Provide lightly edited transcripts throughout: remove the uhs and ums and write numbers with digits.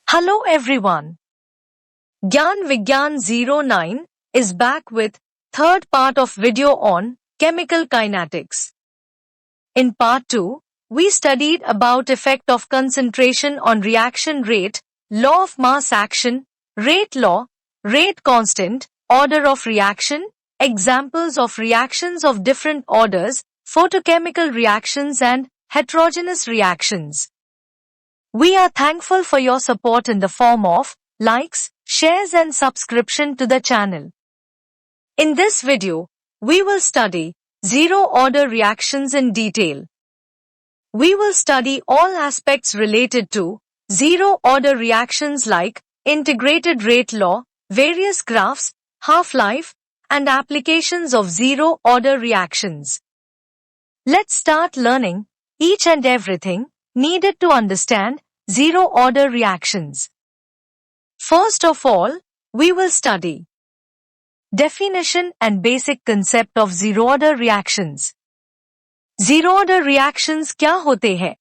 Hello everyone. Gyan Vigyan 09 is back with third part of video on chemical kinetics. In part 2, we studied about effect of concentration on reaction rate, law of mass action, rate law, rate constant, order of reaction, examples of reactions of different orders, photochemical reactions and heterogeneous reactions. We are thankful for your support in the form of likes, shares and subscription to the channel. In this video, we will study zero-order reactions in detail. We will study all aspects related to zero-order reactions like integrated rate law, various graphs, half-life, and applications of zero-order reactions. Let's start learning each and everything needed to understand zero-order reactions. First of all, we will study definition and basic concept of zero-order reactions. Zero-order reactions क्या होते हैं?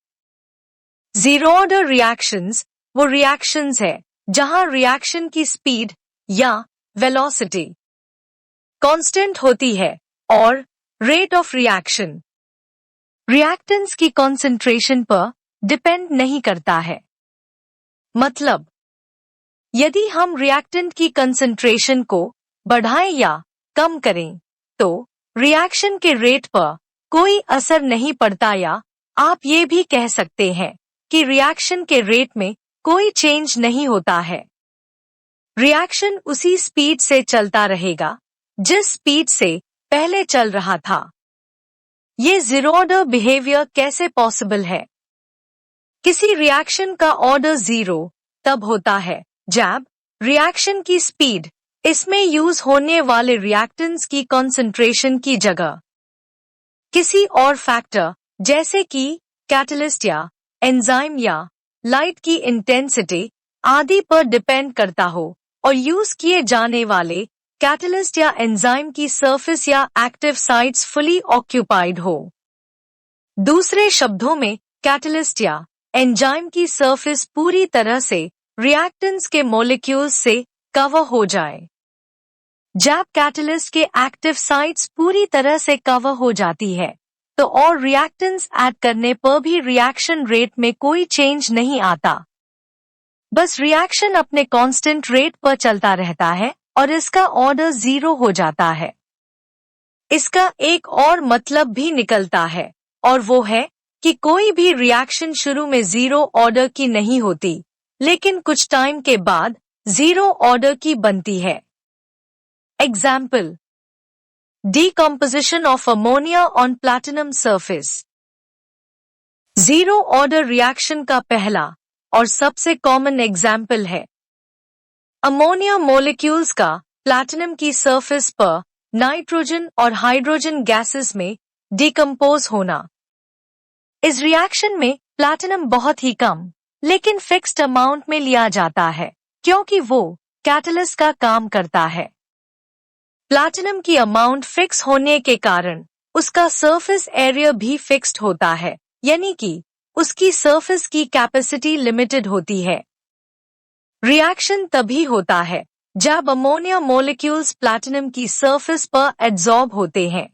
Zero-order reactions वो reactions है जहां reaction की speed या velocity constant होती है और rate of reaction reactants की concentration पर डिपेंड नहीं करता है. मतलब, यदि हम रिएक्टेंट की कंसंट्रेशन को बढ़ाएं या कम करें, तो रिएक्शन के रेट पर कोई असर नहीं पड़ता या आप ये भी कह सकते हैं कि रिएक्शन के रेट में कोई चेंज नहीं होता है. रिएक्शन उसी स्पीड से चलता रहेगा, जिस स्पीड से पहले चल रहा था. ये जीरो ऑर्डर बिहेवियर कैसे पॉसिबल है? किसी रिएक्शन का ऑर्डर जीरो तब होता है जब रिएक्शन की स्पीड इसमें यूज होने वाले रिएक्टेंट्स की कंसंट्रेशन की जगह किसी और फैक्टर जैसे कि कैटलिस्ट या एंजाइम या लाइट की इंटेंसिटी आदि पर डिपेंड करता हो और यूज किए जाने वाले कैटलिस्ट या एंजाइम की सरफेस या एक्टिव साइट्स फुली ऑक्यूपाइड हो. दूसरे शब्दों में कैटलिस्ट या एंजाइम की सरफेस पूरी तरह से रिएक्टेंट्स के मॉलिक्यूल्स से कवर हो जाए. जब कैटलिस्ट के एक्टिव साइट्स पूरी तरह से कवर हो जाती है, तो और रिएक्टेंट्स ऐड करने पर भी रिएक्शन रेट में कोई चेंज नहीं आता. बस रिएक्शन अपने कांस्टेंट रेट पर चलता रहता है और इसका ऑर्डर जीरो हो जाता है. इसका एक और मतलब भी निकलता है और वो है कि कोई भी रिएक्शन शुरू में जीरो ऑर्डर की नहीं होती, लेकिन कुछ टाइम के बाद जीरो ऑर्डर की बनती है. Example: decomposition of ammonia on platinum surface. Zero order reaction का पहला और सबसे कॉमन एग्जाम्पल है अमोनिया मॉलिक्यूल्स का प्लैटिनम की सरफेस पर नाइट्रोजन और हाइड्रोजन गैसेस में डिकम्पोज होना. इस रिएक्शन में प्लैटिनम बहुत ही कम लेकिन फिक्स्ड अमाउंट में लिया जाता है क्योंकि वो कैटलिस्ट का काम करता है. प्लैटिनम की अमाउंट फिक्स होने के कारण उसका सरफेस एरिया भी फिक्स्ड होता है, यानी कि उसकी सरफेस की कैपेसिटी लिमिटेड होती है. रिएक्शन तभी होता है जब अमोनिया मॉलिक्यूल्स प्लैटिनम की सरफेस पर एब्जॉर्ब होते हैं.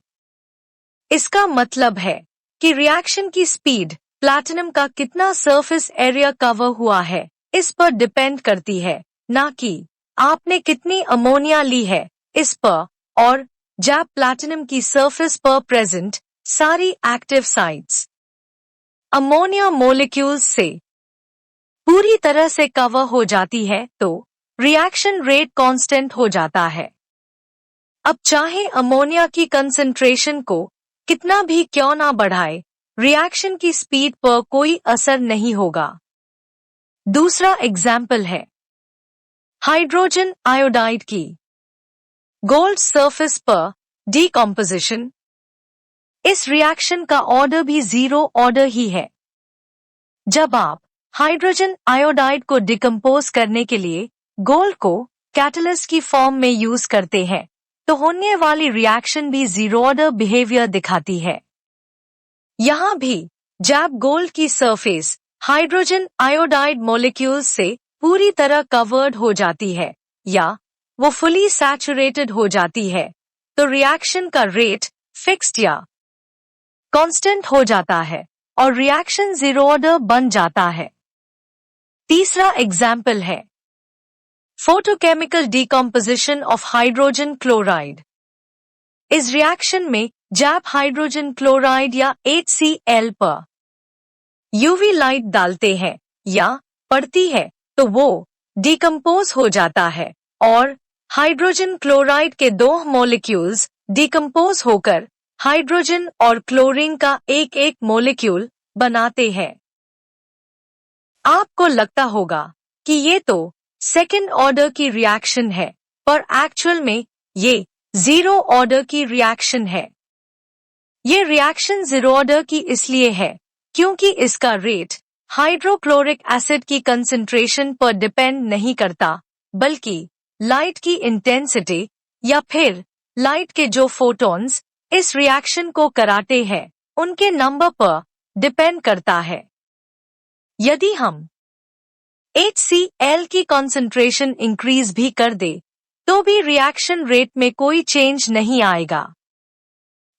इसका मतलब है कि रिएक्शन की स्पीड प्लैटिनम का कितना सरफेस एरिया कवर हुआ है इस पर डिपेंड करती है, ना कि आपने कितनी अमोनिया ली है इस पर. और जब प्लैटिनम की सरफेस पर प्रेजेंट सारी एक्टिव साइट्स अमोनिया मॉलिक्यूल्स से पूरी तरह से कवर हो जाती है, तो रिएक्शन रेट कांस्टेंट हो जाता है. अब चाहे अमोनिया की कंसंट्रेशन को कितना भी क्यों ना बढ़ाए, रिएक्शन की स्पीड पर कोई असर नहीं होगा. दूसरा एग्जाम्पल है हाइड्रोजन आयोडाइड की गोल्ड सरफेस पर डिकम्पोजिशन. इस रिएक्शन का ऑर्डर भी जीरो ऑर्डर ही है. जब आप हाइड्रोजन आयोडाइड को डिकम्पोज करने के लिए गोल्ड को कैटलिस्ट की फॉर्म में यूज करते हैं, तो होने वाली रिएक्शन भी जीरो ऑर्डर बिहेवियर दिखाती है. यहाँ भी जब गोल्ड की सरफेस हाइड्रोजन आयोडाइड मॉलिक्यूल्स से पूरी तरह कवर्ड हो जाती है या वो फुली सैचुरेटेड हो जाती है तो रिएक्शन का रेट फिक्स्ड या कांस्टेंट हो जाता है और रिएक्शन जीरो ऑर्डर बन जाता है। तीसरा एग्जाम्पल है photochemical decomposition of hydrogen chloride. इस रिएक्शन में जब हाइड्रोजन क्लोराइड या HCl पर यूवी लाइट डालते हैं या पड़ती है तो वो डिकम्पोज हो जाता है और हाइड्रोजन क्लोराइड के दो मॉलिक्यूल्स डिकम्पोज होकर हाइड्रोजन और क्लोरीन का एक एक मॉलिक्यूल बनाते हैं। आपको लगता होगा कि ये तो सेकेंड ऑर्डर की रिएक्शन है, पर एक्चुअल में ये जीरो ऑर्डर की रिएक्शन है। ये रिएक्शन जीरो ऑर्डर की इसलिए है क्योंकि इसका रेट हाइड्रोक्लोरिक एसिड की कंसंट्रेशन पर डिपेंड नहीं करता, बल्कि लाइट की इंटेंसिटी या फिर लाइट के जो फोटॉन्स इस रिएक्शन को कराते हैं उनके नंबर पर डिपेंड करता है। यदि हम HCl की कंसंट्रेशन इंक्रीज भी कर दे तो भी रिएक्शन रेट में कोई चेंज नहीं आएगा।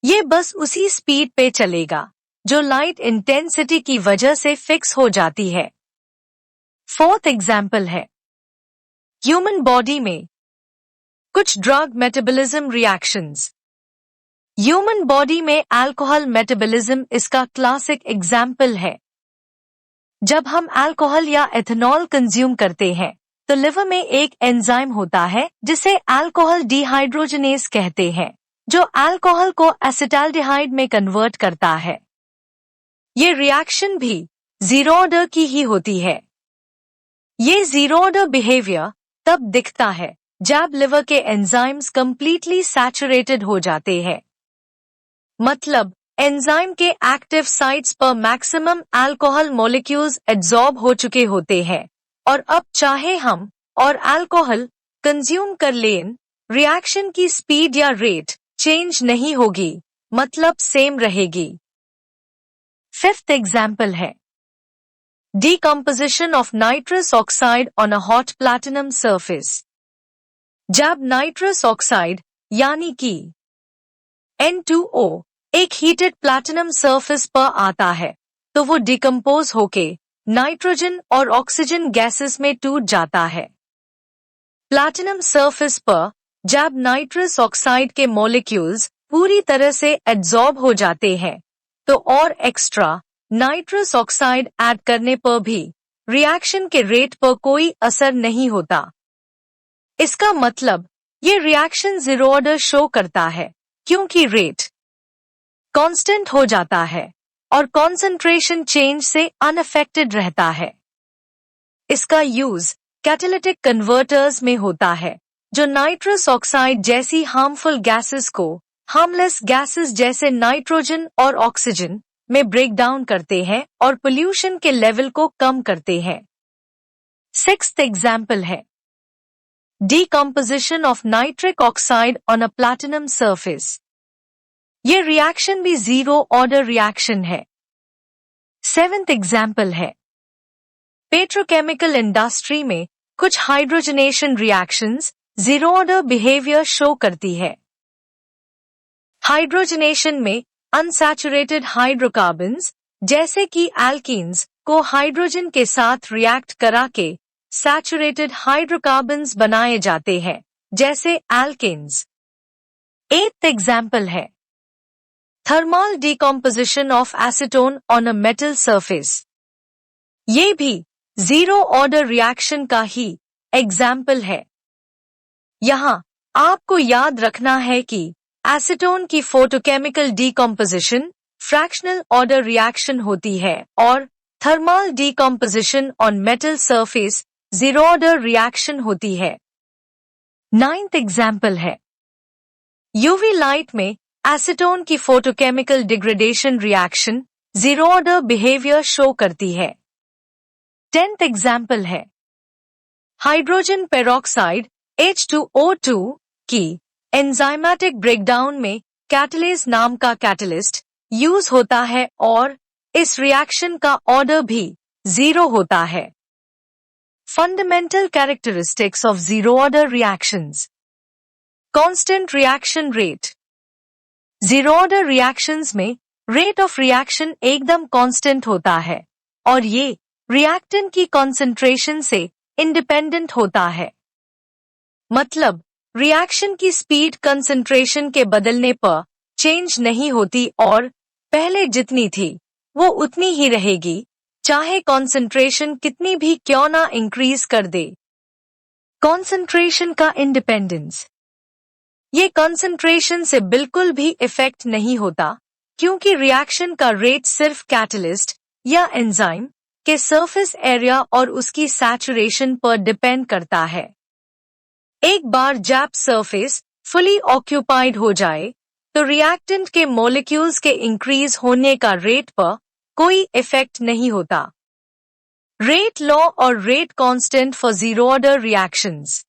ये बस उसी स्पीड पे चलेगा जो लाइट इंटेंसिटी की वजह से फिक्स हो जाती है। फोर्थ एग्जाम्पल है ह्यूमन बॉडी में कुछ drug metabolism reactions. Human body में अल्कोहल मेटाबॉलिज्म इसका क्लासिक एग्जाम्पल है। जब हम अल्कोहल या एथेनॉल कंज्यूम करते हैं तो लिवर में एक एंजाइम होता है जिसे अल्कोहल डिहाइड्रोजनेज कहते हैं, जो अल्कोहल को एसिटाल्डिहाइड में कन्वर्ट करता है। ये रिएक्शन भी जीरो ऑर्डर की ही होती है। ये जीरो ऑर्डर बिहेवियर तब दिखता है जब लिवर के एंजाइम्स कंप्लीटली सैचुरेटेड हो जाते हैं, मतलब एंजाइम के एक्टिव साइट्स पर मैक्सिमम अल्कोहल मॉलिक्यूल्स एब्जॉर्ब हो चुके होते हैं और अब चाहे हम और अल्कोहल कंज्यूम कर लें, रिएक्शन की स्पीड या रेट चेंज नहीं होगी, मतलब सेम रहेगी। फिफ्थ एग्जाम्पल है decomposition of nitrous oxide on a hot platinum surface। जब नाइट्रस ऑक्साइड यानी कि N2O एक हीटेड प्लैटिनम सरफेस पर आता है तो वो डिकम्पोज होके नाइट्रोजन और ऑक्सीजन गैसेस में टूट जाता है। प्लैटिनम सरफेस पर जब नाइट्रस ऑक्साइड के मॉलिक्यूल्स पूरी तरह से एब्जॉर्ब हो जाते हैं तो और एक्स्ट्रा नाइट्रस ऑक्साइड ऐड करने पर भी रिएक्शन के रेट पर कोई असर नहीं होता। इसका मतलब ये रिएक्शन जीरो ऑर्डर शो करता है क्योंकि रेट कांस्टेंट हो जाता है और कॉन्सेंट्रेशन चेंज से अनअफेक्टेड रहता है। इसका यूज कैटालिटिक कन्वर्टर्स में होता है जो नाइट्रस ऑक्साइड जैसी हार्मफुल गैसेस को हार्मलेस गैसेस जैसे नाइट्रोजन और ऑक्सीजन में ब्रेक डाउन करते हैं और पोल्यूशन के लेवल को कम करते हैं। सिक्स्थ एग्जाम्पल है decomposition of nitric oxide on a platinum surface। ये रिएक्शन भी जीरो ऑर्डर रिएक्शन है। सेवेंथ एग्जाम्पल है पेट्रोकेमिकल इंडस्ट्री में कुछ hydrogenation reactions zero order behaviour show करती है। हाइड्रोजनेशन में अनसैचुरेटेड हाइड्रोकार्बन्स जैसे कि एल्कीन्स को हाइड्रोजन के साथ रिएक्ट करा के सैचुरेटेड हाइड्रोकार्बन्स बनाए जाते हैं जैसे एल्केन्स। एट्थ एग्जाम्पल है thermal decomposition of acetone on a metal surface. ये भी जीरो ऑर्डर रिएक्शन का ही एग्जाम्पल है। यहाँ आपको याद रखना है कि एसीटोन की photochemical decomposition fractional order reaction होती है और thermal decomposition on metal surface zero order reaction होती है। नाइन्थ एग्जाम्पल है यूवी लाइट में एसीटोन की photochemical degradation reaction zero order behaviour show करती है। 10th एग्जाम्पल है हाइड्रोजन पेरोक्साइड H2O2 की एंजाइमेटिक ब्रेकडाउन में कैटलेज नाम का कैटलिस्ट यूज होता है और इस रिएक्शन का ऑर्डर भी जीरो होता है। Fundamental characteristics of zero-order reactions. Constant reaction rate. Zero-order reactions में rate of reaction एकदम constant होता है और ये reactant की concentration से independent होता है। मतलब reaction की speed concentration के बदलने पर change नहीं होती और पहले जितनी थी वो उतनी ही रहेगी, चाहे concentration कितनी भी क्यों ना increase कर दे। Concentration का independence. ये concentration से बिल्कुल भी इफेक्ट नहीं होता क्योंकि रिएक्शन का रेट सिर्फ कैटलिस्ट या एंजाइम के सरफेस एरिया और उसकी सैचुरेशन पर डिपेंड करता है। एक बार जब सरफेस फुली ऑक्यूपाइड हो जाए तो रिएक्टेंट के मॉलिक्यूल्स के इंक्रीज होने का रेट पर कोई इफेक्ट नहीं होता। रेट लॉ और rate constant for zero order reactions.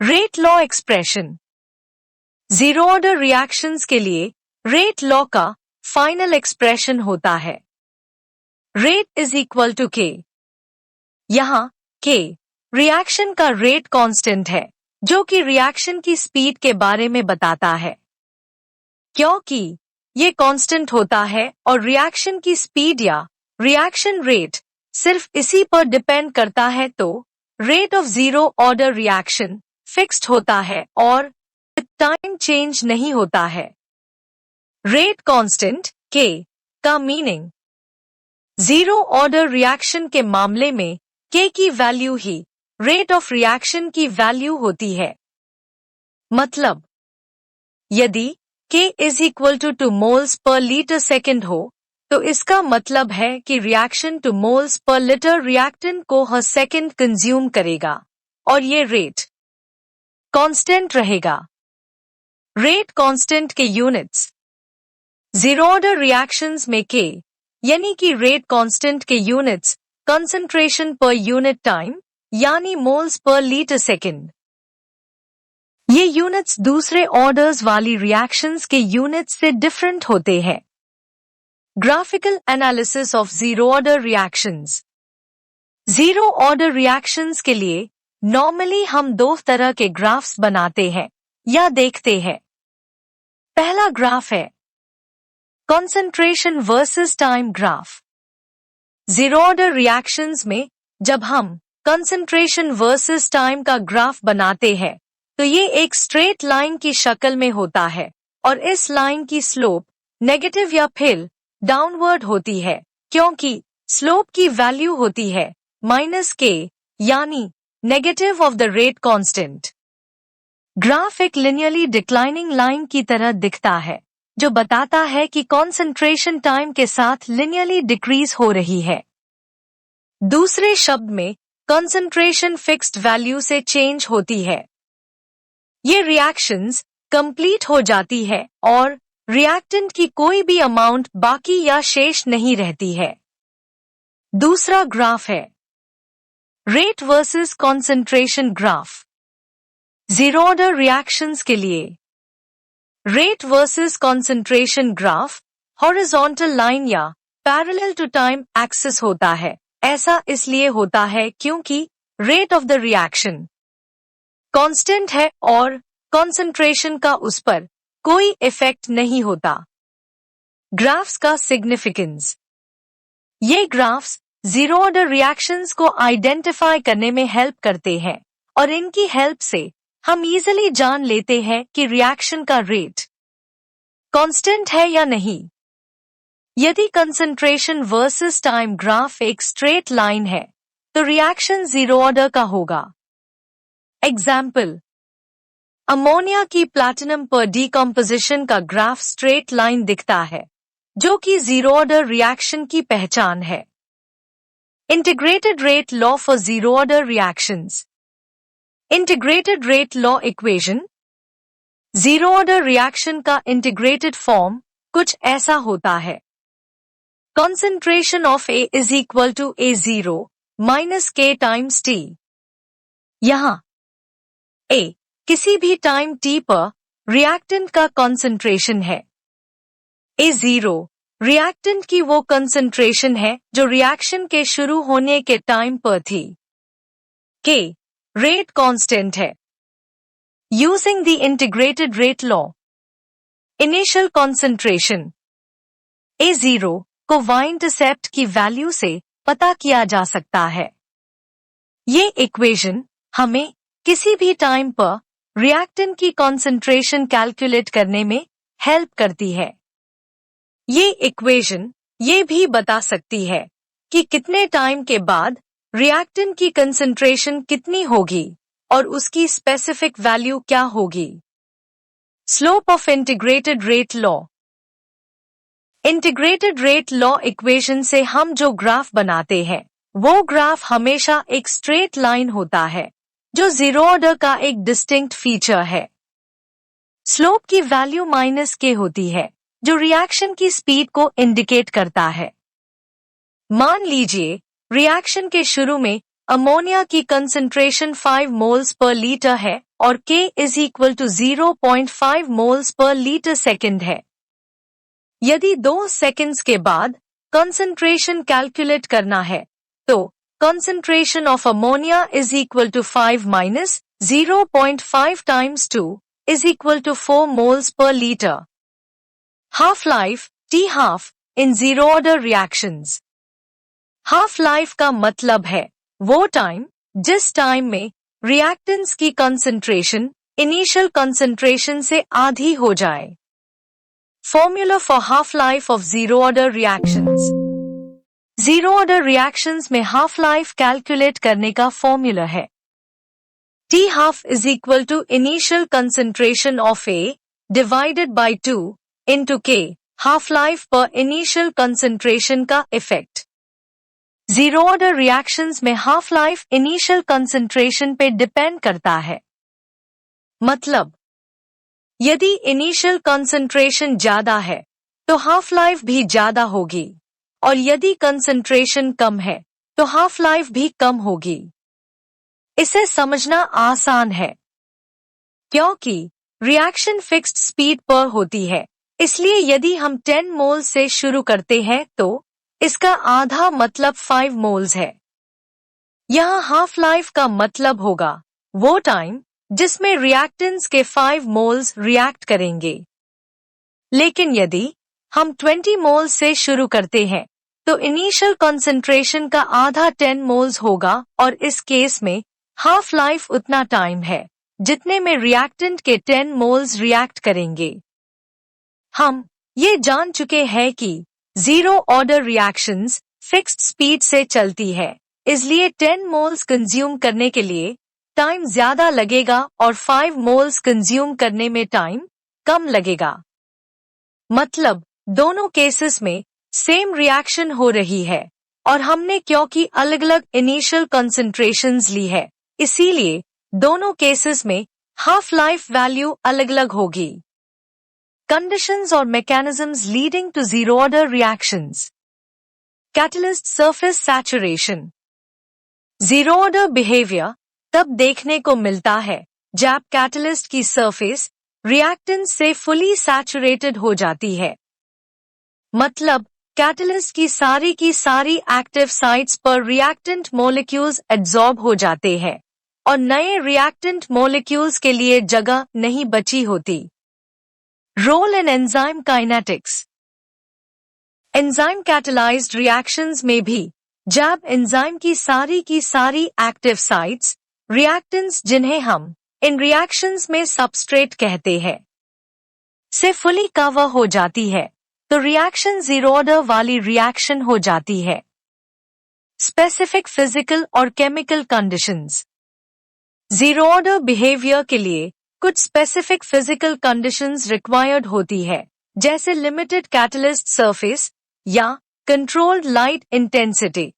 Rate law expression. Zero order reactions के लिए रेट लॉ का फाइनल एक्सप्रेशन होता है रेट इज इक्वल टू के। यहां के रिएक्शन का रेट कांस्टेंट है जो कि रिएक्शन की स्पीड के बारे में बताता है। क्योंकि ये कांस्टेंट होता है और रिएक्शन की स्पीड या रिएक्शन रेट सिर्फ इसी पर डिपेंड करता है तो rate of zero order reaction fixed होता है और टाइम चेंज नहीं होता है। रेट कांस्टेंट के का मीनिंग। जीरो ऑर्डर रिएक्शन के मामले में के की वैल्यू ही रेट ऑफ रिएक्शन की वैल्यू होती है। मतलब यदि K is equal to 2 moles per litre second हो तो इसका मतलब है कि reaction 2 moles per litre reactant को हर सेकेंड कंज्यूम करेगा और ये रेट कांस्टेंट रहेगा। रेट कांस्टेंट के यूनिट्स। जीरो ऑर्डर रिएक्शंस में के यानी कि रेट कांस्टेंट के units concentration per unit time यानी मोल्स पर लीटर सेकेंड। ये यूनिट्स दूसरे ऑर्डर्स वाली रिएक्शंस के यूनिट्स से डिफरेंट होते हैं। Graphical analysis of zero order reactions. Zero order reactions के लिए नॉर्मली हम दो तरह के ग्राफ्स बनाते हैं या देखते हैं। पहला ग्राफ है concentration versus time graph. Zero order reactions में जब हम कंसंट्रेशन वर्सेस टाइम का ग्राफ बनाते हैं तो ये एक स्ट्रेट लाइन की शक्ल में होता है और इस लाइन की स्लोप नेगेटिव या फिर डाउनवर्ड होती है क्योंकि स्लोप की वैल्यू होती है -k यानी negative of the rate constant. Graph एक लिनियरली डिक्लाइनिंग लाइन की तरह दिखता है जो बताता है कि कॉन्सेंट्रेशन टाइम के साथ लिनियरली डिक्रीज हो रही है। दूसरे शब्द में कॉन्सेंट्रेशन फिक्स्ड वैल्यू से चेंज होती है। ये रिएक्शंस कंप्लीट हो जाती है और रिएक्टेंट की कोई भी अमाउंट बाकी या शेष नहीं रहती है। दूसरा ग्राफ है rate versus concentration graph. Zero order reactions के लिए rate versus concentration graph horizontal line या पैरेलल टू टाइम एक्सिस होता है। ऐसा इसलिए होता है क्योंकि rate of the reaction constant है और कॉन्सेंट्रेशन का उस पर कोई इफेक्ट नहीं होता। ग्राफ्स का सिग्निफिकेंस। ये ग्राफ्स जीरो ऑर्डर रिएक्शंस को आइडेंटिफाई करने में हेल्प करते हैं और इनकी हेल्प से हम इजीली जान लेते हैं कि रिएक्शन का रेट कांस्टेंट है या नहीं। यदि कंसंट्रेशन वर्सेस टाइम ग्राफ एक स्ट्रेट लाइन है तो रिएक्शन जीरो ऑर्डर का होगा। एग्जाम्पल अमोनिया की प्लैटिनम पर डीकंपोजिशन का ग्राफ स्ट्रेट लाइन दिखता है जो कि जीरो ऑर्डर रिएक्शन की पहचान है। Integrated rate law for zero order reactions. Integrated rate law equation. Zero order reaction का इंटीग्रेटेड फॉर्म कुछ ऐसा होता है concentration of A is equal to A0 minus K times T। यहाँ A किसी भी टाइम T पर रिएक्टेंट का कंसंट्रेशन है। A0 रिएक्टेंट की वो कंसंट्रेशन है जो रिएक्शन के शुरू होने के टाइम पर थी। K रेट कांस्टेंट है। Using the integrated rate law, initial concentration A0 को y-इंटरसेप्ट की वैल्यू से पता किया जा सकता है। ये इक्वेशन हमें किसी भी टाइम पर रिएक्टेंट की कॉन्सेंट्रेशन कैलकुलेट करने में हेल्प करती है। ये इक्वेशन ये भी बता सकती है कि कितने टाइम के बाद रिएक्टेंट की कंसंट्रेशन कितनी होगी और उसकी स्पेसिफिक वैल्यू क्या होगी। Slope of integrated rate law, integrated rate law equation से हम जो ग्राफ बनाते हैं वो ग्राफ हमेशा एक स्ट्रेट लाइन होता है जो जीरो ऑर्डर का एक डिस्टिंक्ट फीचर है। स्लोप की वैल्यू -k होती है जो रिएक्शन की स्पीड को इंडिकेट करता है। मान लीजिए रिएक्शन के शुरू में अमोनिया की कंसंट्रेशन 5 मोल्स पर लीटर है और K is equal to 0.5 moles per litre second है। यदि 2 सेकेंड्स के बाद कंसंट्रेशन कैलकुलेट करना है तो concentration of ammonia is equal to 5 minus 0.5 times 2 is equal to 4 moles per liter. Half-life, T-half, in zero-order reactions. Half-life का मतलब है वो टाइम जिस टाइम में रिएक्टेंट्स की कंसंट्रेशन इनिशियल कंसंट्रेशन से आधी हो जाए। Formula for half-life of zero-order reactions. Zero order reactions में हाफ लाइफ कैलकुलेट करने का फॉर्मूला है T half is equal to initial concentration of A divided by 2 into K half life पर initial concentration का इफेक्ट। जीरो ऑर्डर रिएक्शंस में half life initial concentration पे depend करता है। मतलब यदि इनिशियल कंसंट्रेशन ज्यादा है तो हाफ लाइफ भी ज्यादा होगी और यदि कंसंट्रेशन कम है तो हाफ लाइफ भी कम होगी। इसे समझना आसान है क्योंकि रिएक्शन फिक्स्ड स्पीड पर होती है, इसलिए यदि हम 10 मोल्स से शुरू करते हैं तो इसका आधा मतलब 5 मोल्स है। यहाँ हाफ लाइफ का मतलब होगा वो टाइम जिसमें रिएक्टेंट्स के 5 मोल्स रिएक्ट करेंगे। लेकिन यदि हम 20 मोल्स से शुरू करते हैं तो इनिशियल कंसंट्रेशन का आधा 10 मोल्स होगा और इस केस में हाफ लाइफ उतना टाइम है जितने में रिएक्टेंट के 10 मोल्स रिएक्ट करेंगे। हम ये जान चुके हैं कि zero order reactions fixed speed से चलती है, इसलिए 10 मोल्स कंज्यूम करने के लिए टाइम ज्यादा लगेगा और 5 मोल्स कंज्यूम करने में टाइम कम लगेगा। मतलब दोनों केसेस में सेम रिएक्शन हो रही है और हमने क्योंकि अलग अलग इनिशियल कंसंट्रेशंस ली है इसीलिए दोनों केसेस में हाफ लाइफ वैल्यू अलग अलग होगी। कंडीशंस और mechanisms leading to zero order reactions. Catalyst surface saturation. Zero order behaviour तब देखने को मिलता है जब कैटलिस्ट की सरफेस रिएक्टेंट से फुली सैचुरेटेड हो जाती है। मतलब कैटलिस्ट की सारी एक्टिव साइट्स पर रिएक्टेंट मॉलिक्यूल्स एब्जॉर्ब हो जाते हैं और नए रिएक्टेंट मॉलिक्यूल्स के लिए जगह नहीं बची होती। Role in enzyme kinetics. Enzyme catalysed reactions में भी जब एंजाइम की सारी एक्टिव साइट्स रिएक्टेंट्स जिन्हें हम इन रिएक्शंस में सबस्ट्रेट कहते हैं से फुली कवर हो जाती है तो रिएक्शन जीरो ऑर्डर वाली रिएक्शन हो जाती है। स्पेसिफिक फिजिकल और chemical conditions. Zero order behaviour के लिए कुछ स्पेसिफिक फिजिकल कंडीशंस रिक्वायर्ड होती है, जैसे लिमिटेड कैटलिस्ट सरफेस या कंट्रोल्ड लाइट इंटेंसिटी।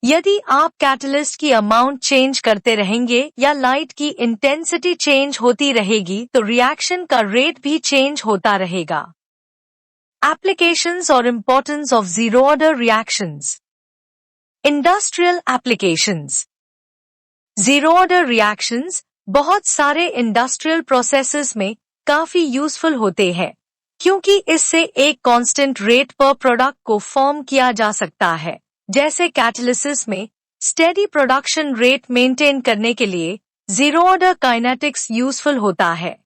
यदि आप कैटलिस्ट की अमाउंट चेंज करते रहेंगे या लाइट की इंटेंसिटी चेंज होती रहेगी तो रिएक्शन का रेट भी चेंज होता रहेगा। Applications or importance of zero order reactions. Industrial applications. Zero order reactions बहुत सारे इंडस्ट्रियल प्रोसेसेस में काफी यूजफुल होते हैं क्योंकि इससे एक कांस्टेंट रेट पर प्रोडक्ट को फॉर्म किया जा सकता है, जैसे कैटालिसिस में स्टेडी प्रोडक्शन रेट मेंटेन करने के लिए जीरो ऑर्डर काइनेटिक्स यूजफुल होता है।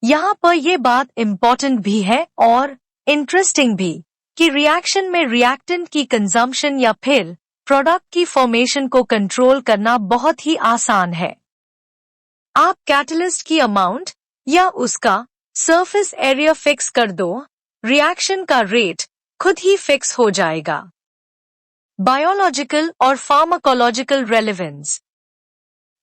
यहाँ पर यह बात इम्पोर्टेंट भी है और इंटरेस्टिंग भी कि रिएक्शन में रिएक्टेंट की कंजम्पशन या फिर प्रोडक्ट की फॉर्मेशन को कंट्रोल करना बहुत ही आसान है। आप कैटलिस्ट की अमाउंट या उसका सरफेस एरिया फिक्स कर दो, रिएक्शन का रेट खुद ही फिक्स हो जाएगा। बायोलॉजिकल और फार्माकोलॉजिकल रेलेवेंस।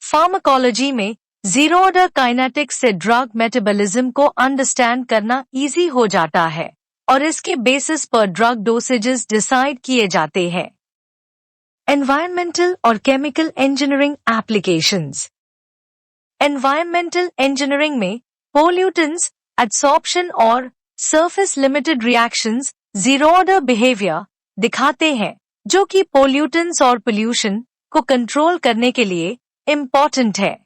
फार्माकोलॉजी में जीरो ऑर्डर काइनेटिक्स से ड्रग मेटाबॉलिज्म को अंडरस्टैंड करना इजी हो जाता है और इसके बेसिस पर ड्रग डोसेजेस डिसाइड किए जाते हैं। एनवायरमेंटल और chemical engineering applications. Environmental engineering में पोल्यूटेंट्स, एब्सॉर्प्शन और surface limited reactions zero order behaviour दिखाते हैं, जो कि पोल्यूटेंट्स और पोल्यूशन को कंट्रोल करने के लिए इम्पोर्टेंट है।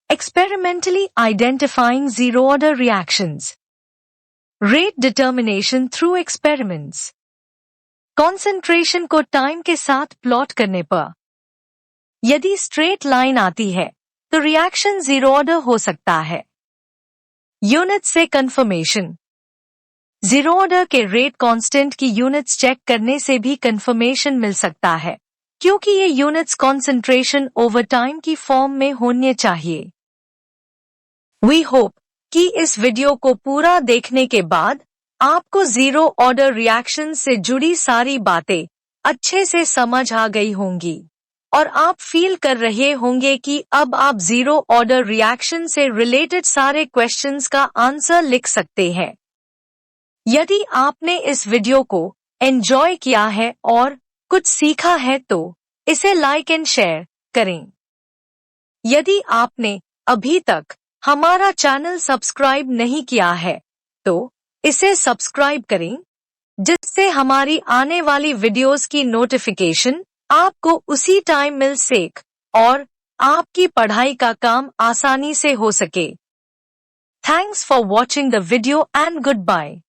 Experimentally identifying zero order reactions. Rate determination through experiments. Concentration को टाइम के साथ प्लॉट करने पर यदि स्ट्रेट लाइन आती है तो रिएक्शन जीरो ऑर्डर हो सकता है। यूनिट से कंफर्मेशन। जीरो ऑर्डर के रेट कांस्टेंट की यूनिट्स चेक करने से भी कंफर्मेशन मिल सकता है, क्योंकि ये यूनिट्स कॉन्सेंट्रेशन ओवर टाइम की फॉर्म में होने चाहिए। वी होप कि इस वीडियो को पूरा देखने के बाद आपको जीरो ऑर्डर रिएक्शन से जुड़ी सारी बातें अच्छे से समझ आ गई होंगी और आप फील कर रहे होंगे कि अब आप जीरो ऑर्डर रिएक्शन से रिलेटेड सारे क्वेश्चंस का आंसर लिख सकते हैं। यदि आपने इस वीडियो को एंजॉय किया है और कुछ सीखा है तो इसे लाइक एंड शेयर करें। यदि आपने अभी तक हमारा चैनल सब्सक्राइब नहीं किया है तो इसे सब्सक्राइब करें, जिससे हमारी आने वाली वीडियोस की नोटिफिकेशन आपको उसी टाइम मिल सके और आपकी पढ़ाई का काम आसानी से हो सके। Thanks for watching the video and good bye.